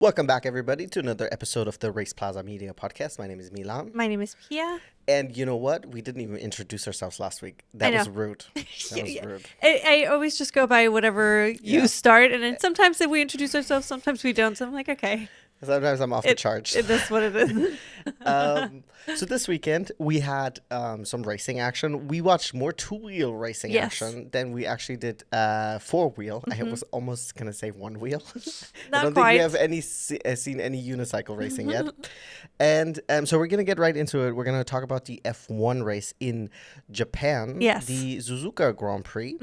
Welcome back, everybody, to another episode of the RacePlazaMedia podcast. My name is Milan. My name is Pia. And you know what? We didn't even introduce ourselves last week. That was rude. That was rude. I always just go by whatever you start. And then sometimes if we introduce ourselves, sometimes we don't. So I'm like, okay. Sometimes I'm off the charge. It is what it is. So this weekend, we had some racing action. We watched more two-wheel racing action than we actually did four-wheel. I was almost going to say one-wheel. I don't think we have seen any unicycle racing yet. And so we're going to get right into it. We're going to talk about the F1 race in Japan, the Suzuka Grand Prix.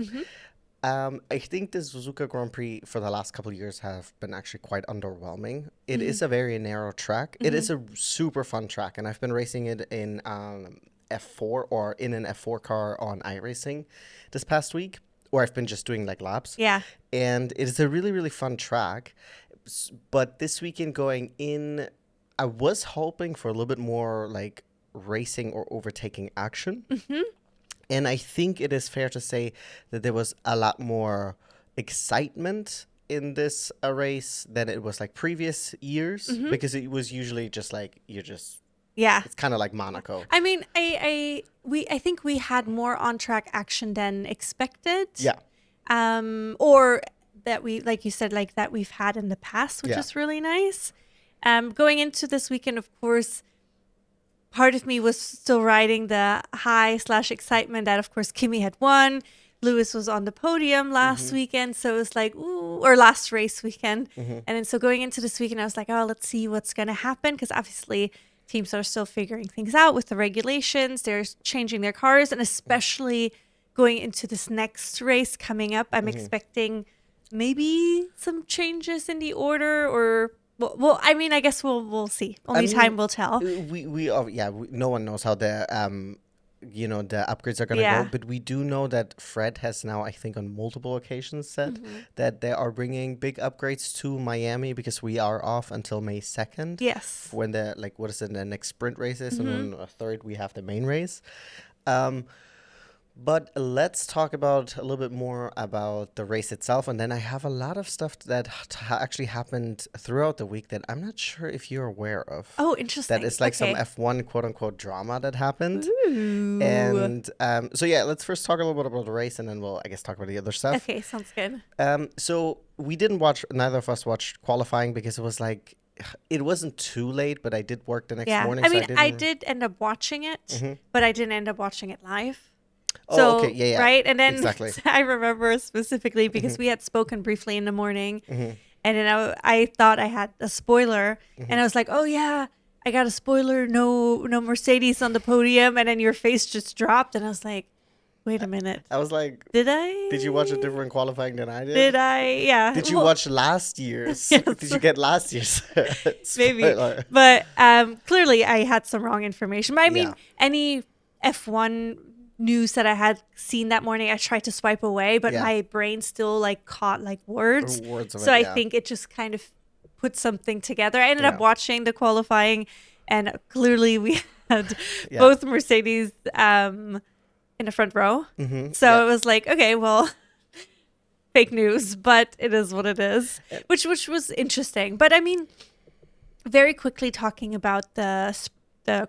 I think the Suzuka Grand Prix for the last couple of years have been actually quite underwhelming. It is a very narrow track. It is a super fun track, and I've been racing it in F4 or in an F4 car on iRacing this past week, or I've been just doing like laps. Yeah. And it is a really, really fun track. But this weekend going in, I was hoping for a little bit more like racing or overtaking action. And I think it is fair to say that there was a lot more excitement in this race than it was like previous years, because it was usually just like it's kind of like Monaco. I mean, I think we had more on track action than expected. Yeah. Or that we, like you said, like that we've had in the past, which is really nice. Going into this weekend, of course, part of me was still riding the high/excitement that, of course, Kimi had won. Lewis was on the podium last weekend. So it was like, ooh, or last race weekend. And then so going into this weekend, I was like, oh, let's see what's going to happen. Because obviously teams are still figuring things out with the regulations. They're changing their cars. And especially going into this next race coming up, I'm expecting maybe some changes in the order or... Well, I mean, I guess we'll see. Only time will tell. No one knows how the the upgrades are going to go, but we do know that Fred has now, I think, on multiple occasions said that they are bringing big upgrades to Miami because we are off until May 2nd. Yes. When the the next sprint races, and then a third we have the main race. But let's talk about a little bit more about the race itself. And then I have a lot of stuff that actually happened throughout the week that I'm not sure if you're aware of. Oh, interesting. That is like some F1 quote unquote drama that happened. Ooh. And let's first talk a little bit about the race and then we'll, I guess, talk about the other stuff. Okay, sounds good. So we didn't neither of us watched qualifying because it was like, it wasn't too late, but I did work the next morning. I mean, I did end up watching it, but I didn't end up watching it live. Okay. Right. And then I remember specifically because we had spoken briefly in the morning and then I thought I had a spoiler and I was like, oh yeah, I got a spoiler. No Mercedes on the podium. And then your face just dropped. And I was like, wait a minute. I was like, did you watch a different qualifying than I did? Did I? Yeah. Did you watch last year's? Yes. Did you get last year's? Maybe. But clearly I had some wrong information. But I mean, any F1 news that I had seen that morning, I tried to swipe away, but my brain still like caught like words of I think it just kind of put something together. I ended up watching the qualifying and clearly we had both Mercedes in the front row. So it was like, okay, well, fake news, but it is what it is, which was interesting. But I mean, very quickly talking about the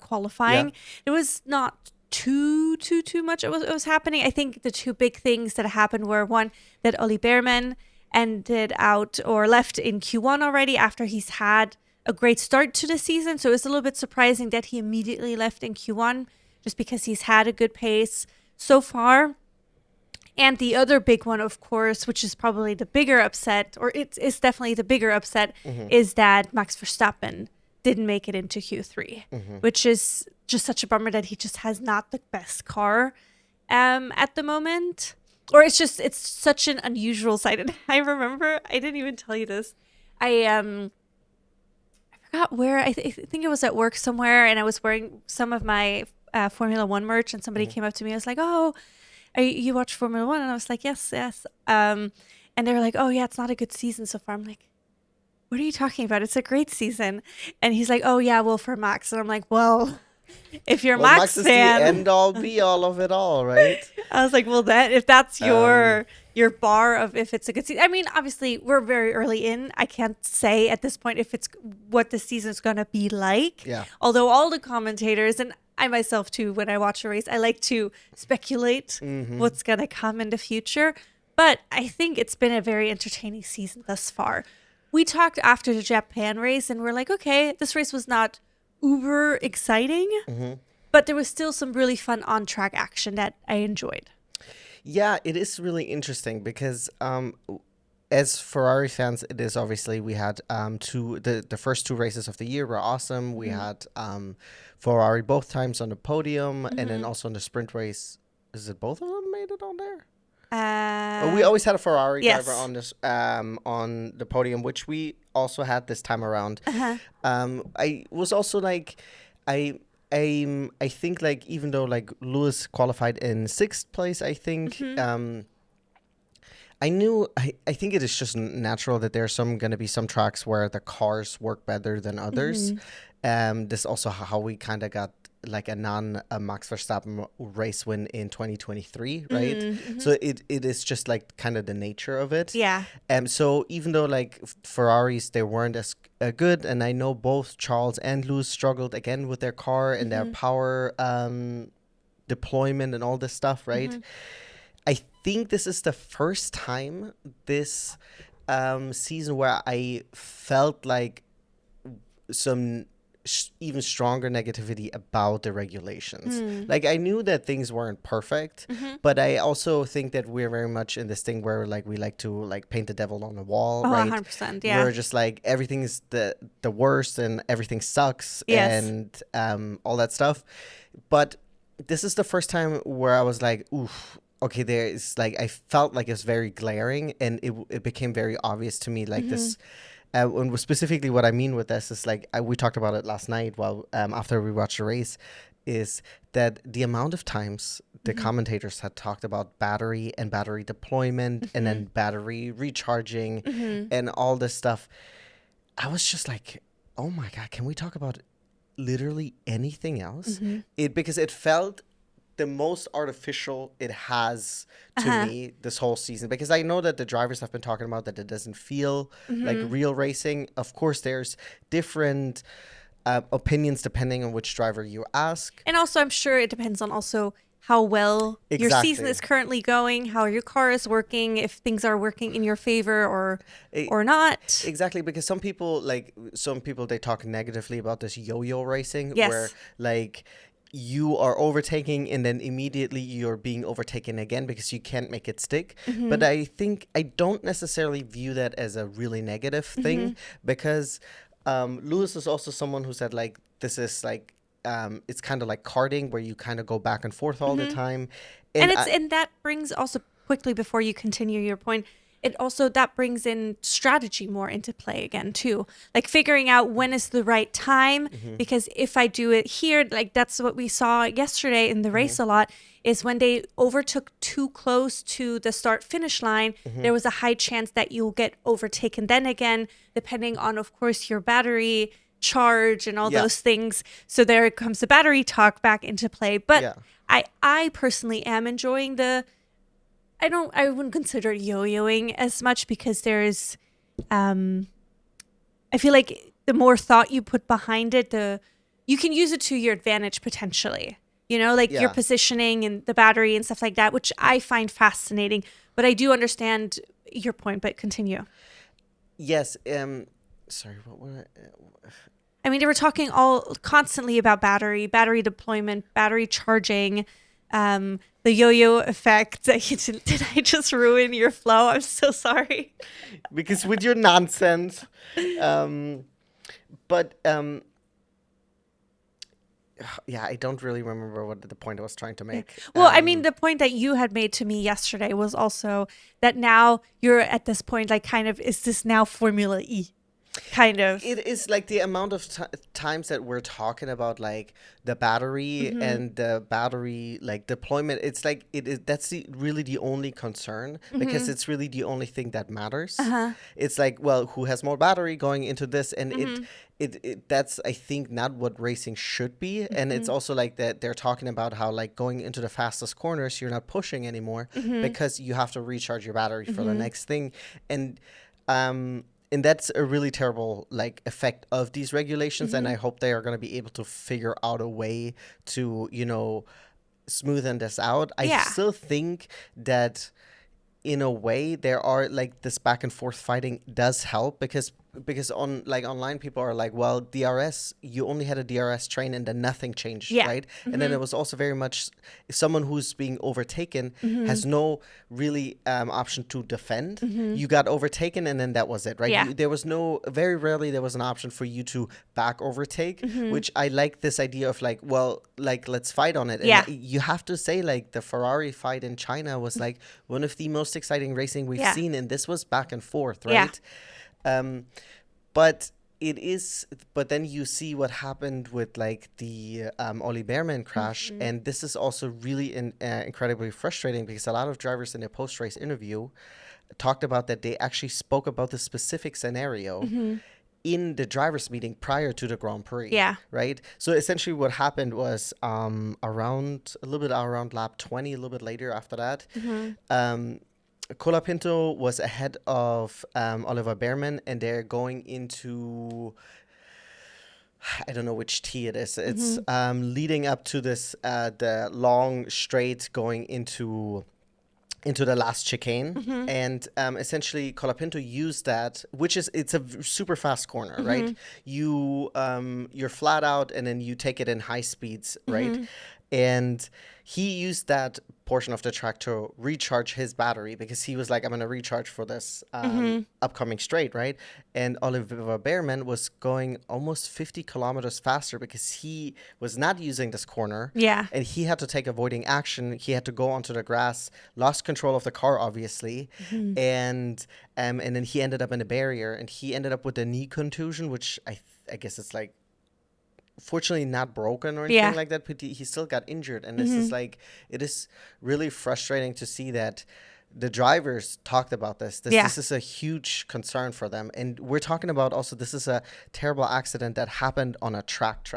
qualifying, it was not too much it was happening. I think the two big things that happened were one, that Ollie Behrman ended out or left in Q1 already after he's had a great start to the season. So it's a little bit surprising that he immediately left in Q1 just because he's had a good pace so far. And the other big one, of course, which is probably the bigger upset, or it's definitely the bigger upset, is that Max Verstappen didn't make it into Q3, which is just such a bummer that he just has not the best car at the moment. Or it's such an unusual sight. And I remember, I didn't even tell you this. I forgot where, I think it was at work somewhere, and I was wearing some of my Formula One merch, and somebody came up to me. I was like, oh, you watch Formula One? And I was like, yes. And they were like, oh yeah, it's not a good season so far. I'm like, what are you talking about? It's a great season. And he's like, oh yeah, well, for Max. And I'm like, well, if you're Max is fan, the end all be all of it all, right? I was like, well, that if that's your bar of if it's a good season. I mean, obviously, we're very early in. I can't say at this point if it's what the season's going to be like. Yeah. Although all the commentators, and I myself too, when I watch a race, I like to speculate what's going to come in the future. But I think it's been a very entertaining season thus far. We talked after the Japan race, and we're like, okay, this race was not uber exciting, but there was still some really fun on-track action that I enjoyed. Yeah, it is really interesting because as Ferrari fans, it is obviously we had the first two races of the year were awesome. We had Ferrari both times on the podium, and then also in the sprint race. Is it both of them made it on there? We always had a Ferrari driver on this on the podium, which we also had this time around. I was also like, I think like even though like Lewis qualified in 6th place, I think I think it is just natural that there's going to be some tracks where the cars work better than others. This is also how we kind of got like a Max Verstappen race win in 2023, right? So it is just like kind of the nature of it. Yeah. So even though like Ferraris, they weren't as good, and I know both Charles and Lewis struggled again with their car and their power deployment and all this stuff, right? I think this is the first time this season where I felt like some even stronger negativity about the regulations. Like I knew that things weren't perfect, but I also think that we're very much in this thing where like we like to like paint the devil on the wall, right? 100%, yeah. We're just like everything is the worst and everything sucks and all that stuff. But this is the first time where I was like, oof, okay, there is like I felt like it's very glaring, and it became very obvious to me like this. And specifically what I mean with this is like we talked about it last night while after we watched the race, is that the amount of times the commentators had talked about battery and battery deployment and then battery recharging and all this stuff. I was just like, oh my God, can we talk about literally anything else? Because it felt the most artificial it has to me this whole season, because I know that the drivers have been talking about that it doesn't feel like real racing. Of course, there's different opinions depending on which driver you ask. And also, I'm sure it depends on also how well your season is currently going, how your car is working, if things are working in your favor or not. Exactly, because some people they talk negatively about this yo-yo racing where like you are overtaking and then immediately you're being overtaken again because you can't make it stick. But I think I don't necessarily view that as a really negative thing, because Lewis is also someone who said like this is like it's kind of like karting where you kind of go back and forth all the time. And that brings also, quickly before you continue your point, that brings in strategy more into play again too, like figuring out when is the right time, because if I do it here, like that's what we saw yesterday in the race a lot, is when they overtook too close to the start finish line, there was a high chance that you'll get overtaken then again, depending on of course your battery charge and all those things. So there comes the battery talk back into play. But I personally am enjoying I wouldn't consider it yo-yoing as much, because there's, I feel like the more thought you put behind it, you can use it to your advantage potentially, like your positioning and the battery and stuff like that, which I find fascinating. But I do understand your point, but continue. Yes. Sorry, what were I mean, they were talking constantly about battery deployment, battery charging, the yo-yo effect. Did I just ruin your flow? I'm so sorry. Because with your nonsense. But I don't really remember what the point I was trying to make. Well, I mean, the point that you had made to me yesterday was also that now you're at this point, like kind of, is this now Formula E? kind of. It is like the amount of times that we're talking about like the battery and the battery like deployment. It's like that's really the only concern because it's really the only thing that matters. It's like, well, who has more battery going into this, and it that's, I think, not what racing should be. And it's also like that they're talking about how like going into the fastest corners, you're not pushing anymore because you have to recharge your battery for the next thing. And that's a really terrible like effect of these regulations. And I hope they are going to be able to figure out a way to, you know, smoothen this out. I still think that in a way there are like this back and forth fighting does help because on like online people are like, well, DRS, you only had a DRS train and then nothing changed, right? And then it was also very much someone who's being overtaken has no really option to defend. You got overtaken and then that was it, right? There was very rarely there was an option for you to back overtake, which I like this idea of like, well, like let's fight on it. And you have to say like the Ferrari fight in China was like one of the most exciting racing we've seen, and this was back and forth, right? But then you see what happened with like the Ollie Behrman crash, and this is also really incredibly frustrating because a lot of drivers in their post-race interview talked about that they actually spoke about the specific scenario in the drivers' meeting prior to the Grand Prix. Right. So essentially, what happened was around lap 20, a little bit later after that. Colapinto was ahead of Oliver Behrman, and they're going into, I don't know which T it is. It's leading up to this the long straight going into the last chicane, and essentially Colapinto used that, it's a super fast corner, right? You're flat out, and then you take it in high speeds, right? And he used that portion of the track to recharge his battery because he was like, I'm going to recharge for this upcoming straight, right? And Oliver Behrman was going almost 50 kilometers faster because he was not using this corner. And he had to take avoiding action. He had to go onto the grass, lost control of the car, obviously. And then he ended up in a barrier, and he ended up with a knee contusion, which I guess it's like, fortunately not broken or anything like that, but he still got injured. And this is like, it is really frustrating to see that the drivers talked about this. This is a huge concern for them. And we're talking about also, this is a terrible accident that happened on a track.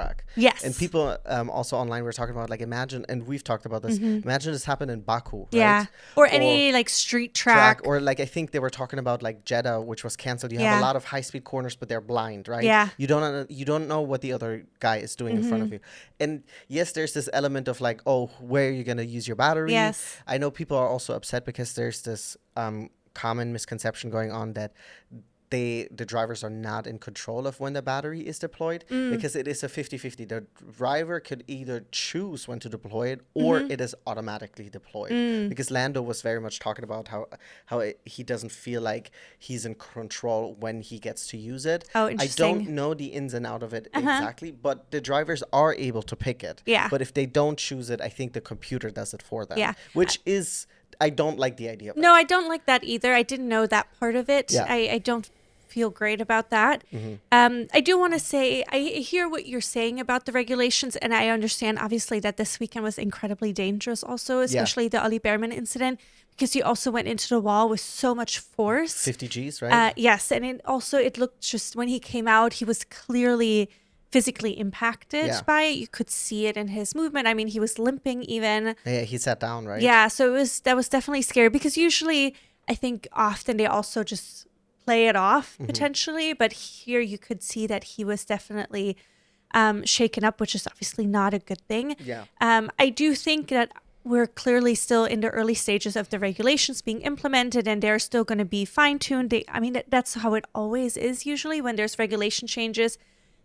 And people also online were talking about like, imagine, and we've talked about this, imagine this happened in Baku, right? Or any like street track. Or like, I think they were talking about like Jeddah, which was canceled. You have a lot of high speed corners, but they're blind, right? You don't know what the other guy is doing in front of you. And yes, there's this element of like, oh, where are you going to use your battery? I know people are also upset because there's this common misconception going on that the drivers are not in control of when the battery is deployed, because it is a 50-50. The driver could either choose when to deploy it or it is automatically deployed. Because Lando was very much talking about how he doesn't feel like he's in control when he gets to use it. Oh, I interesting. don't know the ins and out of it exactly, but the drivers are able to pick it. But if they don't choose it, I think the computer does it for them. Which is, I don't like the idea of it. No, I don't like that either. I didn't know that part of it. I don't feel great about that. I do want to say, I hear what you're saying about the regulations, and I understand obviously that this weekend was incredibly dangerous also, especially the Ollie Behrman incident, because he also went into the wall with so much force. 50 Gs, right? Yes, and it looked just, when he came out, he was clearly physically impacted by it. You could see it in his movement. I mean, he was limping even. Yeah, he sat down, right? Yeah, so that was definitely scary, because usually I think often they also just play it off potentially, but here you could see that he was definitely shaken up, which is obviously not a good thing. I do think that we're clearly still in the early stages of the regulations being implemented, and they're still going to be fine-tuned. I mean, that's how it always is usually when there's regulation changes.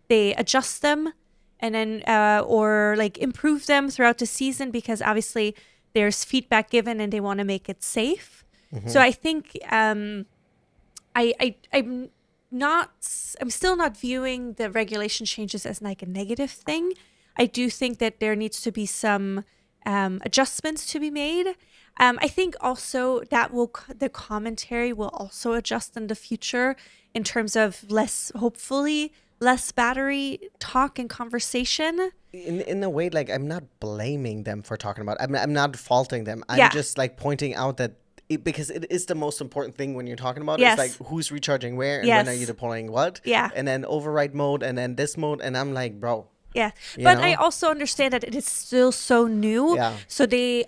They adjust them and then or like improve them throughout the season, because obviously there's feedback given and they want to make it safe. So I think I'm still not viewing the regulation changes as like a negative thing. I do think that there needs to be some adjustments to be made. I think also that the commentary will also adjust in the future in terms of hopefully less battery talk and conversation. In a way, like, I'm not blaming them for talking about it. I'm not faulting them. I'm just like pointing out that because it is the most important thing when you're talking about it. It's like who's recharging where and when are you deploying what. And then override mode and then this mode. And I'm like, bro. Yeah. But I also understand that it is still so new. Yeah. So they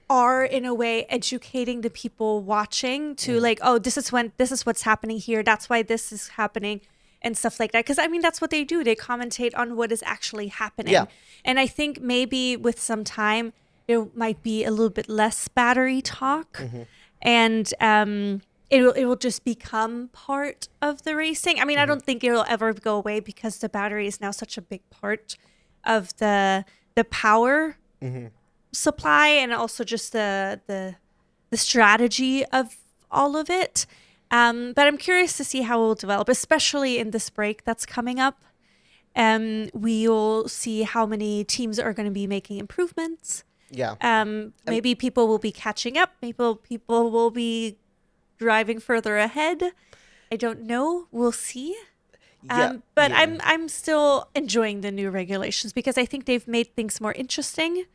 are in a way educating the people watching to like, oh, this is what's happening here. That's why this is happening and stuff like that. Because I mean, that's what they do. They commentate on what is actually happening. Yeah. And I think maybe with some time, there might be a little bit less battery talk. And it will just become part of the racing. I mean, I don't think it'll ever go away because the battery is now such a big part of the power supply and also just the strategy of all of it. But I'm curious to see how it will develop, especially in this break that's coming up. We'll see how many teams are going to be making improvements. Yeah. Maybe people will be catching up. People will be driving further ahead. I don't know. We'll see. But I'm still enjoying the new regulations because I think they've made things more interesting.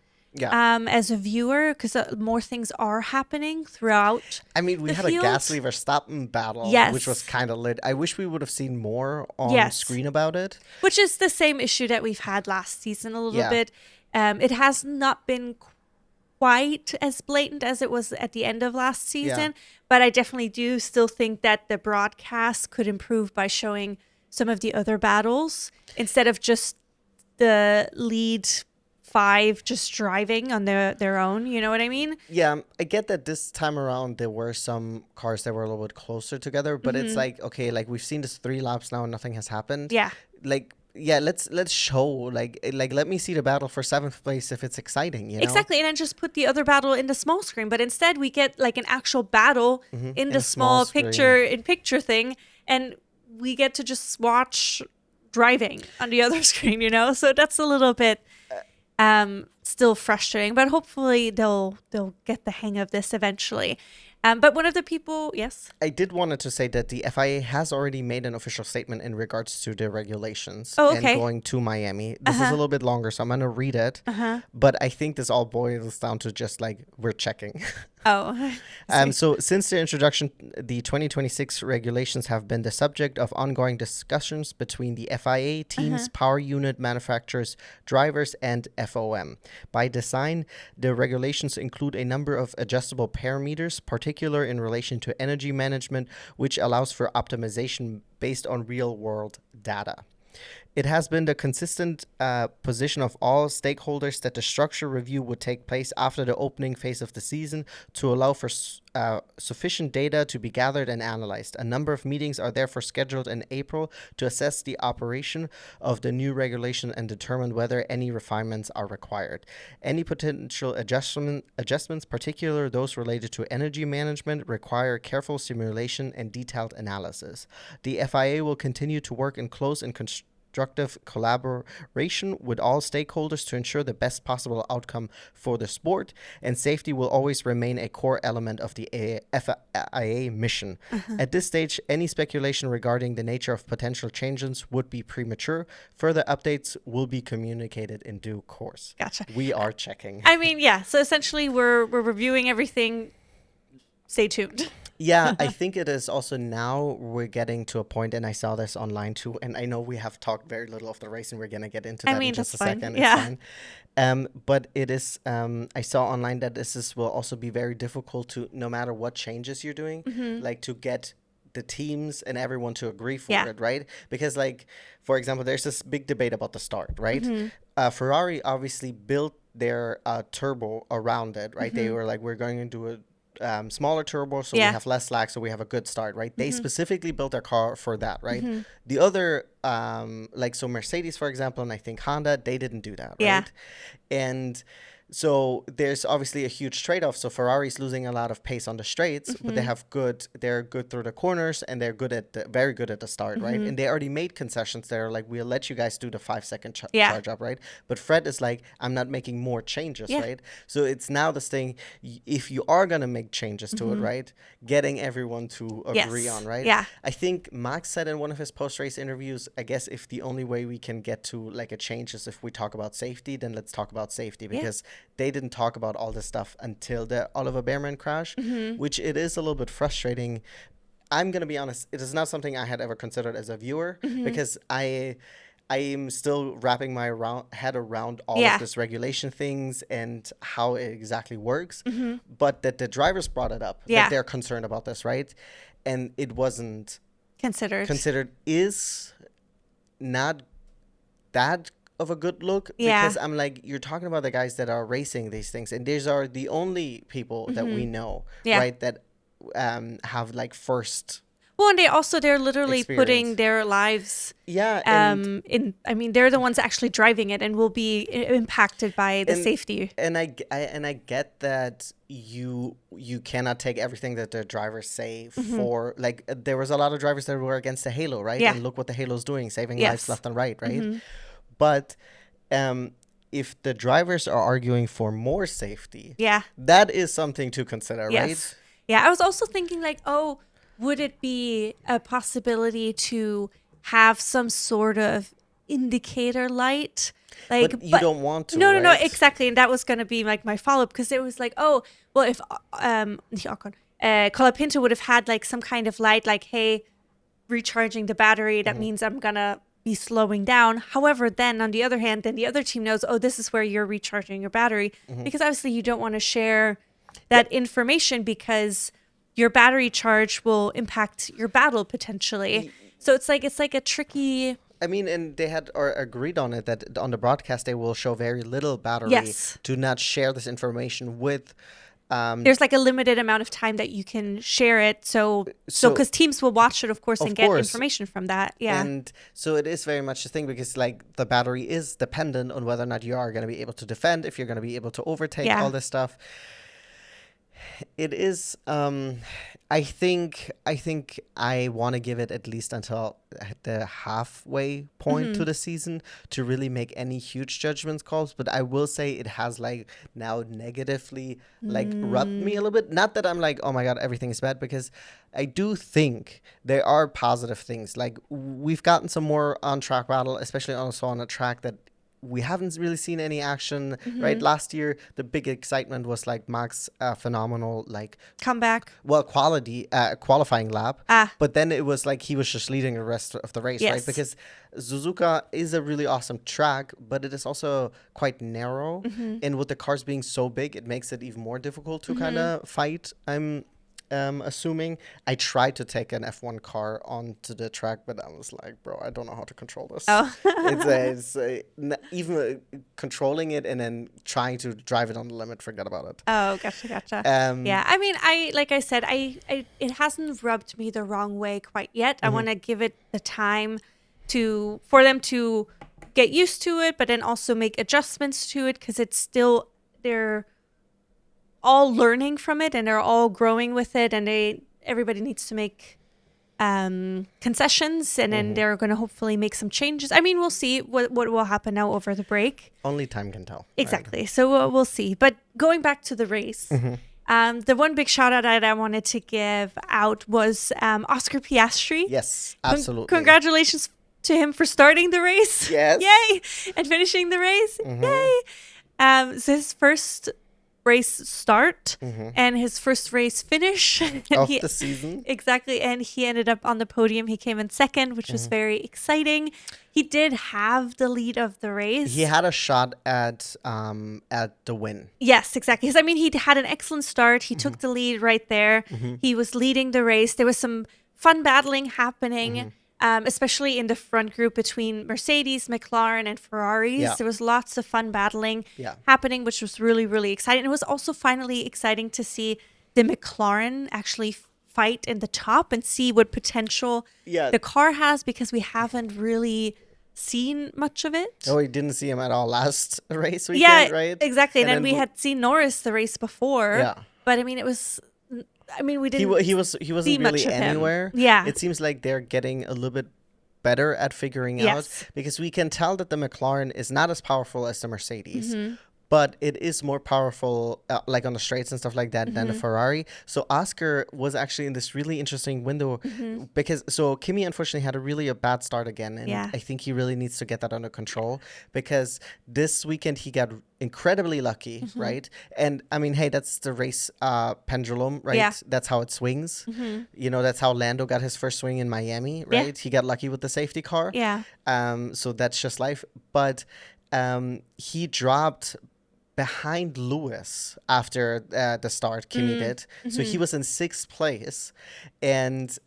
As a viewer, because more things are happening throughout. I mean, we had a Gasly Verstappen battle, which was kind of lit. I wish we would have seen more on screen about it. Which is the same issue that we've had last season a little bit. It has not been quite as blatant as it was at the end of last season, but I definitely do still think that the broadcast could improve by showing some of the other battles instead of just the lead 5 just driving on their own, you know what I mean? Yeah, I get that this time around there were some cars that were a little bit closer together, but it's like, okay, like we've seen this 3 laps now and nothing has happened. Yeah. Like, yeah, let's show, like let me see the battle for 7th place if it's exciting, you know? Exactly, and then just put the other battle in the small screen, but instead we get like an actual battle in the small picture thing, and we get to just watch driving on the other screen, you know? So that's a little bit still frustrating, but hopefully they'll get the hang of this eventually. But one of the people, yes? I did wanted to say that the FIA has already made an official statement in regards to the regulations and going to Miami. This is a little bit longer, so I'm going to read it. But I think this all boils down to just like we're checking. So since the introduction, the 2026 regulations have been the subject of ongoing discussions between the FIA, teams, power unit manufacturers, drivers, and FOM. By design, the regulations include a number of adjustable parameters, particular in relation to energy management, which allows for optimization based on real-world data. It has been the consistent position of all stakeholders that the structure review would take place after the opening phase of the season to allow for sufficient data to be gathered and analyzed. A number of meetings are therefore scheduled in April to assess the operation of the new regulation and determine whether any refinements are required. Any potential adjustments, particularly those related to energy management, require careful simulation and detailed analysis. The FIA will continue to work in close and constructive collaboration with all stakeholders to ensure the best possible outcome for the sport, and safety will always remain a core element of the FIA mission. At this stage, any speculation regarding the nature of potential changes would be premature. Further updates will be communicated in due course. Gotcha. We are checking. I mean, yeah. So essentially, we're reviewing everything. Stay tuned. Yeah, I think it is also now we're getting to a point, and I saw this online too, and I know we have talked very little of the race, and we're going to get into that in just a second. Yeah. It's fine. But it is, I saw online that will also be very difficult to, no matter what changes you're doing, like to get the teams and everyone to agree for it, right? Because like, for example, there's this big debate about the start, right? Ferrari obviously built their turbo around it, right? They were like, we're going to do a smaller turbo, so we have less slack, so we have a good start, right? They specifically built their car for that, right? The other, like, so Mercedes, for example, and I think Honda, they didn't do that, right? And So there's obviously a huge trade-off. So Ferrari's losing a lot of pace on the straights, but they're good through the corners, and they're very good at the start, right? And they already made concessions. They're like, we'll let you guys do the 5-second charge up, right? But Fred is like, I'm not making more changes, right? So it's now this thing, if you are going to make changes to it, right? Getting everyone to agree on, right? Yeah. I think Max said in one of his post-race interviews, I guess if the only way we can get to like a change is if we talk about safety, then let's talk about safety, because they didn't talk about all this stuff until the Oliver Bearman crash, which it is a little bit frustrating. I'm going to be honest, it is not something I had ever considered as a viewer, because I am still wrapping my head around all of this regulation things and how it exactly works. But that the drivers brought it up, that they're concerned about this, right? And it wasn't considered is not that of a good look, because I'm like, you're talking about the guys that are racing these things, and these are the only people that we know, right, that have like first. Well, and they're literally putting their lives in. I mean, they're the ones actually driving it and will be impacted by the safety. And I get that you cannot take everything that the drivers say for, like, there was a lot of drivers that were against the halo, right? And look what the halo's doing, saving lives left and right, right? But if the drivers are arguing for more safety, that is something to consider, right? Yeah, I was also thinking like, would it be a possibility to have some sort of indicator light? Like, but you don't want to. No, exactly. And that was going to be like my follow-up, because it was like, if Colapinto would have had like some kind of light, like, hey, recharging the battery, that means I'm going to be slowing down. However, then on the other hand, then the other team knows, this is where you're recharging your battery, because obviously you don't want to share that information, because your battery charge will impact your battle potentially. So it's like a tricky. I mean, and they had agreed on it that on the broadcast they will show very little battery to not share this information with. There's like a limited amount of time that you can share it. So because teams will watch it, of course, and get information from that. Yeah. And so it is very much the thing, because like the battery is dependent on whether or not you are going to be able to defend, if you're going to be able to overtake all this stuff. It is. I think I want to give it at least until the halfway point to the season to really make any huge judgments calls. But I will say it has like now negatively like rubbed me a little bit. Not that I'm like, oh my God, everything is bad, because I do think there are positive things. Like, we've gotten some more on track battle, especially also on a track that we haven't really seen any action, right? Last year, the big excitement was like Max phenomenal, like comeback. Well, qualifying lap. But then it was like he was just leading the rest of the race, right? Because Suzuka is a really awesome track, but it is also quite narrow. And with the cars being so big, it makes it even more difficult to kind of fight. I'm assuming. I tried to take an F1 car onto the track, but I was like, bro, I don't know how to control this. It's even controlling it and then trying to drive it on the limit, forget about it. Gotcha. Yeah, I mean, like I said, it hasn't rubbed me the wrong way quite yet. I want to give it the time for them to get used to it, but then also make adjustments to it, because it's still, they're all learning from it and they're all growing with it, and everybody needs to make concessions, and then they're going to hopefully make some changes. I mean, we'll see what will happen now over the break. Only time can tell. Exactly. Right? So we'll see. But going back to the race, the one big shout out that I wanted to give out was Oscar Piastri. Yes, absolutely. Congratulations to him for starting the race. Yes. Yay. And finishing the race. Yay. So his first race start and his first race finish of the season. Exactly. And he ended up on the podium. He came in second, which was very exciting. He did have the lead of the race. He had a shot at the win. Yes, exactly. Because I mean, he had an excellent start. He took the lead right there. He was leading the race. There was some fun battling happening. Especially in the front group between Mercedes, McLaren, and Ferraris. Yeah. There was lots of fun battling happening, which was really, really exciting. It was also finally exciting to see the McLaren actually fight in the top and see what potential the car has, because we haven't really seen much of it. Oh, we didn't see him at all last race weekend, right? Exactly. And then we had seen Norris the race before. Yeah. But I mean, we didn't. He wasn't really anywhere. Yeah. It seems like they're getting a little bit better at figuring out, because we can tell that the McLaren is not as powerful as the Mercedes. But it is more powerful, like on the straights and stuff like that, than the Ferrari. So Oscar was actually in this really interesting window because Kimi unfortunately had a bad start again. And I think he really needs to get that under control, because this weekend he got incredibly lucky, right? And I mean, hey, that's the race pendulum, right? Yeah. That's how it swings. You know, that's how Lando got his first swing in Miami, right? Yeah. He got lucky with the safety car. Yeah. So that's just life. But he dropped behind Lewis after the start. Kimi did. So he was in 6th place. And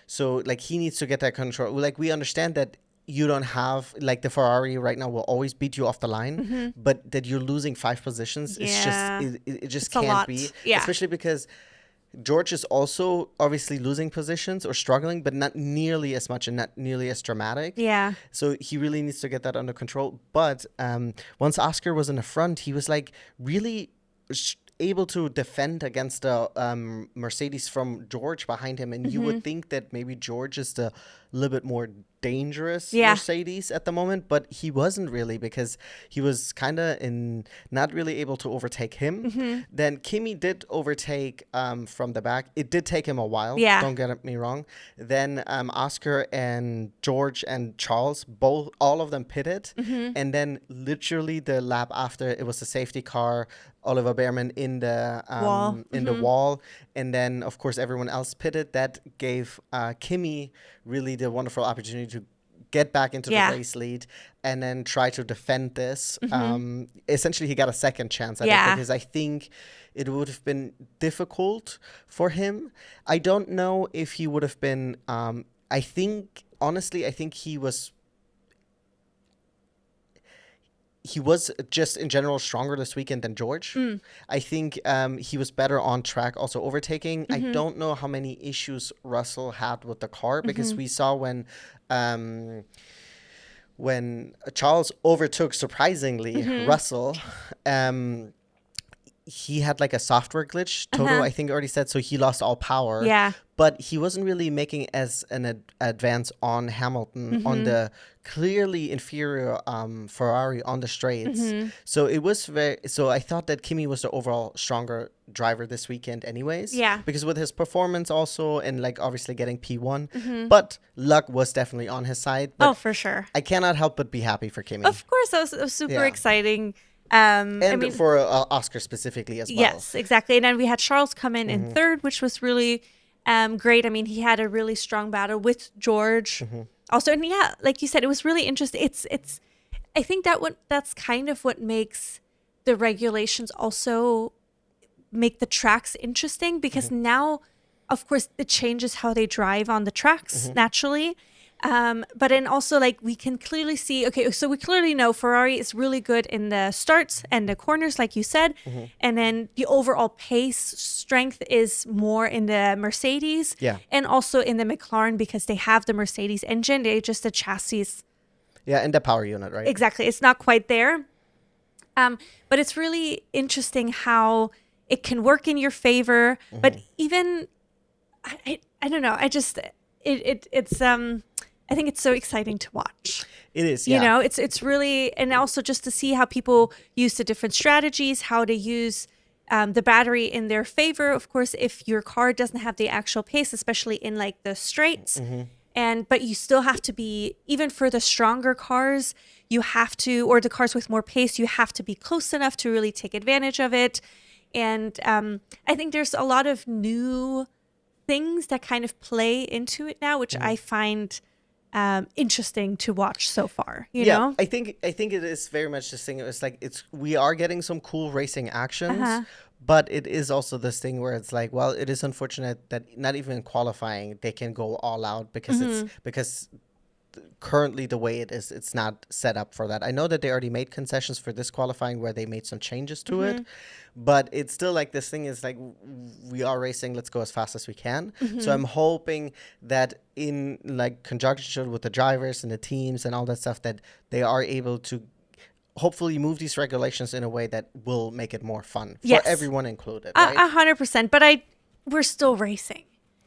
so like he needs to get that control. Like we understand that you don't have, like the Ferrari right now will always beat you off the line, but that you're losing 5 positions, it just can't be. Yeah. Especially because George is also obviously losing positions or struggling, but not nearly as much and not nearly as dramatic. Yeah. So he really needs to get that under control. But once Oscar was in the front, he was like really able to defend against the Mercedes from George behind him. And you would think that maybe George is the little bit more dangerous Mercedes at the moment, but he wasn't really, because he was kind of not really able to overtake him. Then Kimi did overtake from the back. It did take him a while. Yeah. Don't get me wrong. Then Oscar and George and Charles, all of them pitted. And then literally the lap after, it was the safety car, Oliver Behrman in the wall. The wall. And then, of course, everyone else pitted. That gave Kimi really the wonderful opportunity to get back into the race lead and then try to defend this. Essentially, he got a second chance at it, because I think it would have been difficult for him. I don't know if he would have been, I think he was just in general stronger this weekend than George. I think he was better on track, also overtaking. I don't know how many issues Russell had with the car, because we saw when Charles overtook, surprisingly, Russell, he had like a software glitch. Toto, I think, already said, so he lost all power. Yeah. But he wasn't really making as an advance on Hamilton on the clearly inferior Ferrari on the straights. So it was so I thought that Kimi was the overall stronger driver this weekend anyways. Yeah. Because with his performance also, and like obviously getting P1, but luck was definitely on his side. But for sure. I cannot help but be happy for Kimi. Of course, that was super exciting. And for Oscar specifically as well. Yes, exactly. And then we had Charles come in third, which was really great. I mean, he had a really strong battle with George. Also, and yeah, like you said, it was really interesting. It's. I think that's kind of what makes the regulations also make the tracks interesting, because now, of course, it changes how they drive on the tracks naturally. But then also, like, we can clearly see, okay, so we clearly know Ferrari is really good in the starts and the corners, like you said. And then the overall pace strength is more in the Mercedes. Yeah. And also in the McLaren, because they have the Mercedes engine. They just the chassis. Yeah, and the power unit, right? Exactly. It's not quite there. But it's really interesting how it can work in your favor. But even, I don't know. It's I think it's so exciting to watch. It is, yeah. You know, it's really, and also just to see how people use the different strategies, how to use the battery in their favor. Of course, if your car doesn't have the actual pace, especially in like the straights, but you still have to be, even for the stronger cars, you have to, or the cars with more pace, you have to be close enough to really take advantage of it. And I think there's a lot of new things that kind of play into it now, which I find interesting to watch so far. You know? I think it is very much this thing. It's like we are getting some cool racing actions, but it is also this thing where it's like, well, it is unfortunate that not even in qualifying they can go all out, because currently the way it is, it's not set up for that. I know that they already made concessions for this qualifying where they made some changes to it, but it's still like this thing is like, we are racing, let's go as fast as we can. So I'm hoping that in like conjunction with the drivers and the teams and all that stuff, that they are able to hopefully move these regulations in a way that will make it more fun for everyone included. Right? 100%. But we're still racing.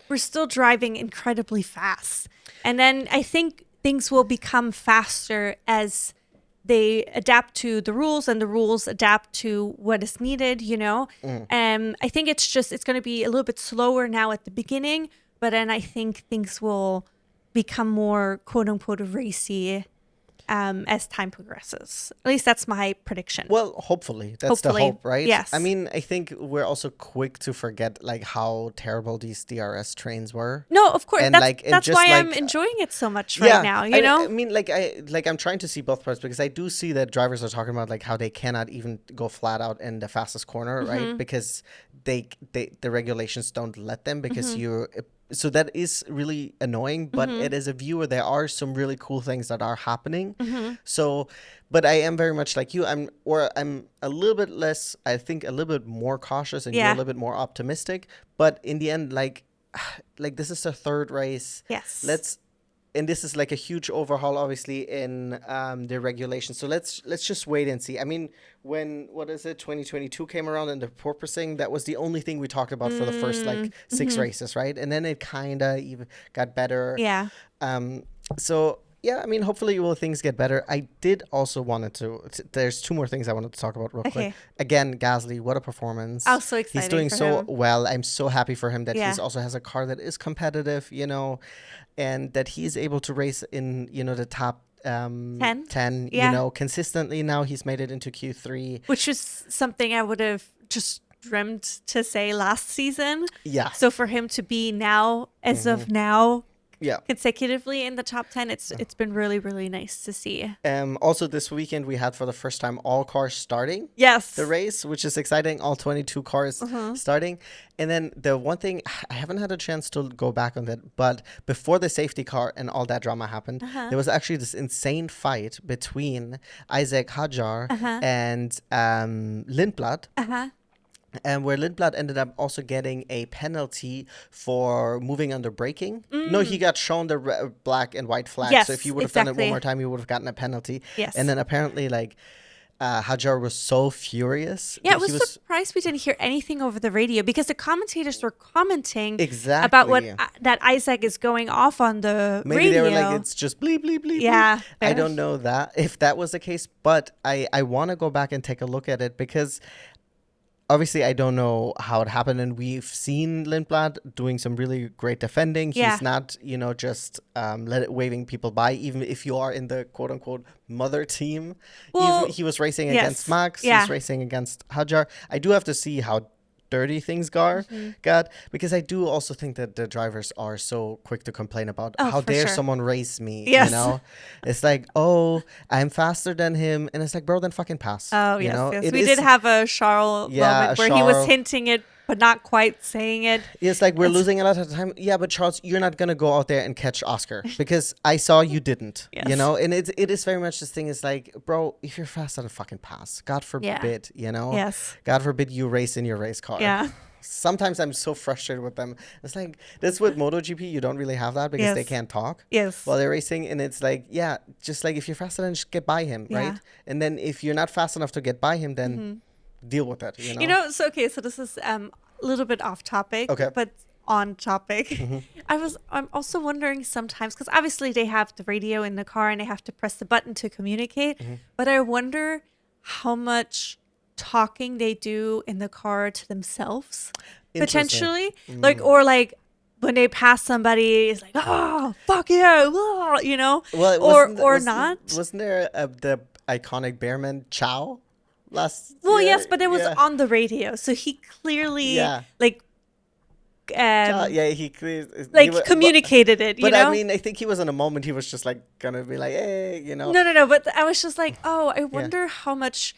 We're still driving incredibly fast. And then I think things will become faster as they adapt to the rules and the rules adapt to what is needed, you know? I think it's going to be a little bit slower now at the beginning, but then I think things will become more quote unquote racy as time progresses. At least that's my prediction. Well, hopefully. That's the hope, right? Yes. I mean, I think we're also quick to forget like how terrible these DRS trains were. No, of course. And that's why I'm enjoying it so much right now, you know? I mean, I'm trying to see both parts, because I do see that drivers are talking about like how they cannot even go flat out in the fastest corner, right? Because the regulations don't let them, because so that is really annoying, but it as a viewer, there are some really cool things that are happening. So, but I am very much like you. I'm a little bit less, I think a little bit more cautious, and you're a little bit more optimistic. But in the end, like this is the third race. Yes. And this is like a huge overhaul, obviously, in the regulations. So let's just wait and see. I mean, when 2022 came around and the porpoising, that was the only thing we talked about for the first like 6 races, right? And then it kind of even got better. Yeah. So yeah, I mean, hopefully things get better. I did also there's 2 more things I wanted to talk about real quick. Again, Gasly, what a performance. Oh, so exciting. He's doing so well. I'm so happy for him that he also has a car that is competitive, you know, and that he's able to race in, you know, the top 10, you know, consistently. Now he's made it into Q3. Which is something I would have just dreamed to say last season. Yeah. So for him to be now, as of now, yeah, consecutively in the top 10, it's been really, really nice to see. Also this weekend we had for the first time all cars starting the race, which is exciting. All 22 cars starting. And then the one thing, I haven't had a chance to go back on that, but before the safety car and all that drama happened, there was actually this insane fight between Isaac Hadjar and Lindblad. And where Lindblad ended up also getting a penalty for moving under braking. No, he got shown the black and white flag. Yes, so if you would have done it one more time, you would have gotten a penalty. Yes. And then apparently, like, Hadjar was so furious. Yeah, I was surprised we didn't hear anything over the radio, because the commentators were commenting exactly about what that Isaac is going off on the Maybe radio. They were like, it's just bleep, bleep, bleep. Yeah. I don't know if that was the case, but I want to go back and take a look at it, because obviously, I don't know how it happened, and we've seen Lindblad doing some really great defending. He's not, you know, just waving people by, even if you are in the quote-unquote mother team. Well, he was racing against Max. He's racing against Hadjar. I do have to see how dirty things got, because I do also think that the drivers are so quick to complain about how dare someone race me. You know, it's like, oh, I'm faster than him, and it's like, bro, then fucking pass. Oh, you know? We did have a Charles moment where he was hinting it but not quite saying it. It's like, we're losing a lot of time. Yeah, but Charles, you're not gonna go out there and catch Oscar, because I saw you didn't. You know, and it is very much this thing. Is like, bro, if you're fast, then fucking pass. God forbid, you know. Yes. God forbid you race in your race car. Yeah. Sometimes I'm so frustrated with them. It's like, this with MotoGP, you don't really have that, because they can't talk while they're racing. And it's like, yeah, just like, if you're faster, then just get by him, right? And then if you're not fast enough to get by him, then deal with it, you know? So this is a little bit off topic, but on topic. I'm also wondering sometimes, because obviously they have the radio in the car and they have to press the button to communicate, but I wonder how much talking they do in the car to themselves, potentially. Or when they pass somebody, it's like, oh, fuck you, oh, you know? Well, wasn't there the iconic Bearman Chow? Yes, but it was on the radio, so he clearly he communicated it. But you know? I mean, I think he was in a moment. He was just like gonna be like, hey, you know. No. But I was just like, oh, I wonder how much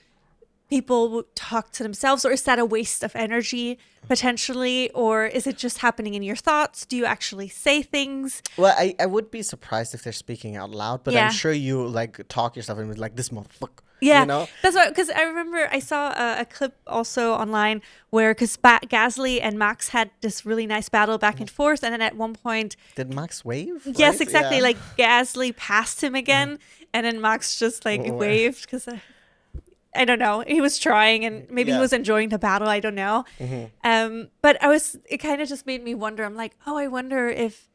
people talk to themselves, or is that a waste of energy potentially, or is it just happening in your thoughts? Do you actually say things? Well, I would be surprised if they're speaking out loud, but I'm sure you like talk yourself and like this motherfucker. Yeah, you know? That's why, because I remember I saw a clip also online where, because Gasly and Max had this really nice battle back and forth, and then at one point, did Max wave? Yes, right? exactly. Like Gasly passed him again, and then Max just like waved, because I don't know. He was trying, and maybe he was enjoying the battle. I don't know. But it kind of just made me wonder. I'm like, oh, I wonder if,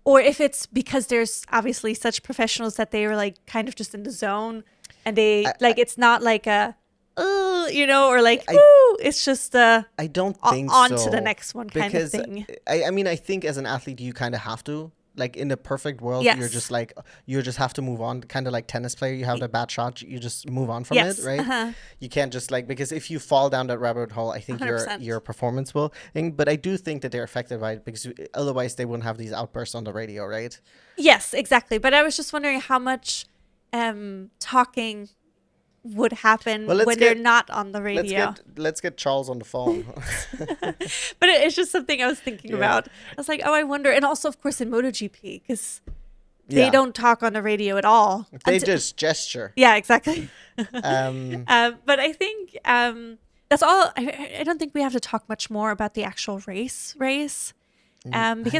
or if it's because there's obviously such professionals that they were like kind of just in the zone, and they it's not like a, or like, woo, it's just I don't think on so, to the next one kind of thing. I mean, I think as an athlete, you kind of have to. Like in the perfect world, you're just like, you just have to move on. Kind of like tennis player, you have the bad shot, you just move on from it, right? You can't just like, because if you fall down that rabbit hole, I think 100%. your performance will. But I do think that they're affected by it, because otherwise they wouldn't have these outbursts on the radio, right? Yes, exactly. But I was just wondering how much talking would happen when they're not on the radio. Let's get Charles on the phone. But it's just something I was thinking about. I was like, oh, I wonder. And also, of course, in MotoGP, because they don't talk on the radio at all. They just gesture. Yeah, exactly. But I think that's all. I don't think we have to talk much more about the actual race. Because,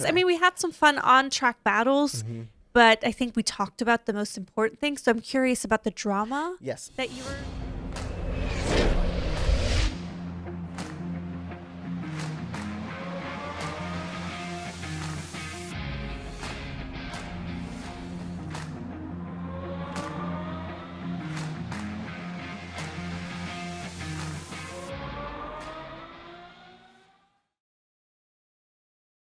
I mean, we had some fun on-track battles. But I think we talked about the most important things. So I'm curious about the drama that you were